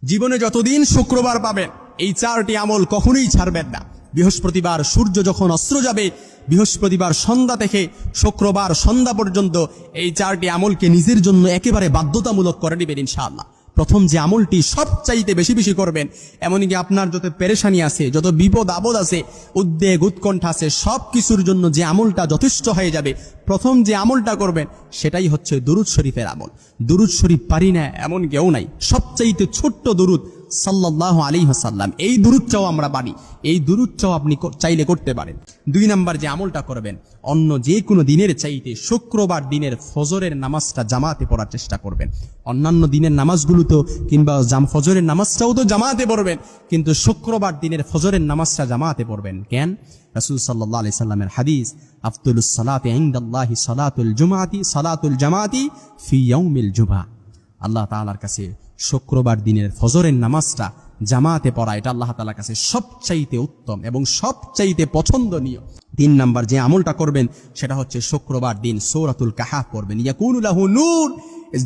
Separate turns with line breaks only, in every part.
জীবনে যতদিন শুক্রবার পাবেন এই 4টি আমল কখনোই ছাড়বেন না। বৃহস্পতিবার সূর্য যখন অস্ত যাবে, বৃহস্পতিবার সন্ধ্যা থেকে শুক্রবার সন্ধ্যা পর্যন্ত এই 4টি আমলকে নিজের জন্য একেবারে বাধ্যতামূলক করে নেবেন ইনশাআল্লাহ। প্রথম যে আমলটি সবচাইতে বেশি বেশি করবেন, এমনকি আপনার যত পেরেশানি আছে, যত বিপদ আপদ আছে, উদ্বেগ উৎকণ্ঠা আছে, সব কিছুর জন্য যে আমলটা যথেষ্ট হয়ে যাবে, প্রথম যে আমলটা করবেন সেটাই হচ্ছে দুরুদ শরীফের আমল। দুরুদ শরীফ পারি না এমন কেউ নাই। সবচাইতে ছোট্ট দুরুদ সাল্লাল্লাহু আলাইহি ওয়াসাল্লাম, এই দুরুদটাও আমরা পারি, এই দুরুদটাও আপনি চাইলে করতে পারেন। 2 নাম্বার যে আমলটা করবেন, অন্য যে কোনো দিনের চাইতে শুক্রবার দিনের ফজরের নামাজটা জামাতে পড়ার চেষ্টা করবেন। অন্যান্য দিনের নামাজগুলো তো কিংবা ফজরের নামাজটাও তো জামাতে পড়বেন, কিন্তু শুক্রবার দিনের ফজরের নামাজটা জামাতে পড়বেন। কেন? রাসূল সাল্লাল্লাহু আলাইহি সাল্লামের হাদিস, আফদলুস সালাতি ইনদাল্লাহি সালাতুল জামাতি ফি ইয়াউমিল জুমআ। আল্লাহ তাআলার কাছে শুক্রবার দিনের ফজরের নামাজটা জামাতে পড়া, এটা আল্লাহ তাআলার কাছে সবচাইতে উত্তম এবং সবচাইতে পছন্দনীয়। 3 নাম্বার যে আমলটা করবেন সেটা হচ্ছে শুক্রবার দিন সূরাতুল কাহাফ পড়বেন। ইয়াকুনু লাহু নূর,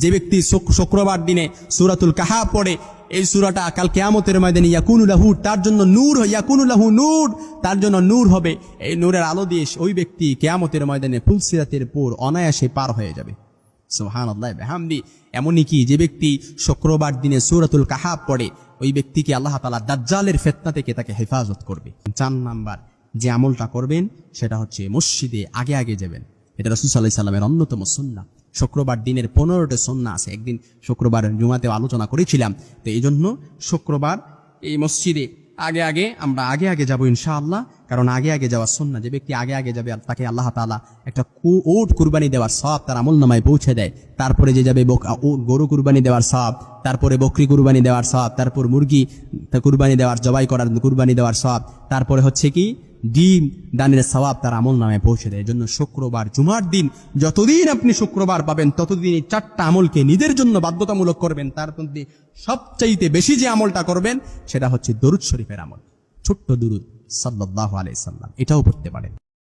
যে ব্যক্তি শুক্রবার দিনে সূরাতুল কাহাফ পড়ে, এই সূরাটা কাল কিয়ামতের ময়দানে ইয়াকুনু লাহু, তার জন্য নূর, ইয়াকুনু লাহু নূর, তার জন্য নূর হবে। এই নূরের আলো দিয়ে ওই ব্যক্তি কিয়ামতের ময়দানে ফুলসিরাতের পুর অনায়াসে পার হয়ে যাবে। সুবহানাল্লাহ বিহামদি। এমনই কি যে ব্যক্তি শুক্রবার দিনে সূরাতুল কাহাফ পড়ে, ওই ব্যক্তিকে আল্লাহ তাআলা দাজ্জালের ফিতনা থেকে তাকে হেফাজত করবে। 4 নাম্বার যে আমলটা করবেন সেটা হচ্ছে মসজিদে আগে আগে যাবেন। এটা রাসূল সাল্লাল্লাহু আলাইহি সাল্লামের অন্যতম সুন্নাহ। শুক্রবার দিনের 15টা সুন্নাহ আছে। একদিন শুক্রবার জুমাতে আলোচনা করেছিলাম, তো এই জন্য শুক্রবার এই মসজিদে আমরা আগে আগে যাব ইনশাআল্লাহ। কারণ আগে আগে যাওয়ার সুন্নাহ। যে ব্যক্তি আগে আগে যাবে তাকে আল্লাহ তাআলা একটা উট কুরবানি দেওয়ার সওয়াব তার আমলনামায় পৌঁছে দেয়। তারপরে যে যাবে গরু কুরবানি দেওয়ার সওয়াব, তারপরে বকরি কুরবানি দেওয়ার সওয়াব, তারপর মুরগি কুরবানি দেওয়ার, জবাই করার কুরবানি দেওয়ার সওয়াব, তারপরে হচ্ছে কি ডিম দানের সওয়াব তার আমলনামায় পৌঁছে দেয়। এজন্য শুক্রবার জুমার দিন যতদিন আপনি শুক্রবার পাবেন ততদিন এই 4টা আমলকে নিজের জন্য বাধ্যতামূলক করবেন। তার মধ্যে সবচাইতে বেশি যে আমলটা করবেন সেটা হচ্ছে দরুদ শরীফের আমল। ছোট্ট দুরুদ সাল্লাল্লাহু আলাইহি সাল্লাম, এটাও পড়তে পারেন।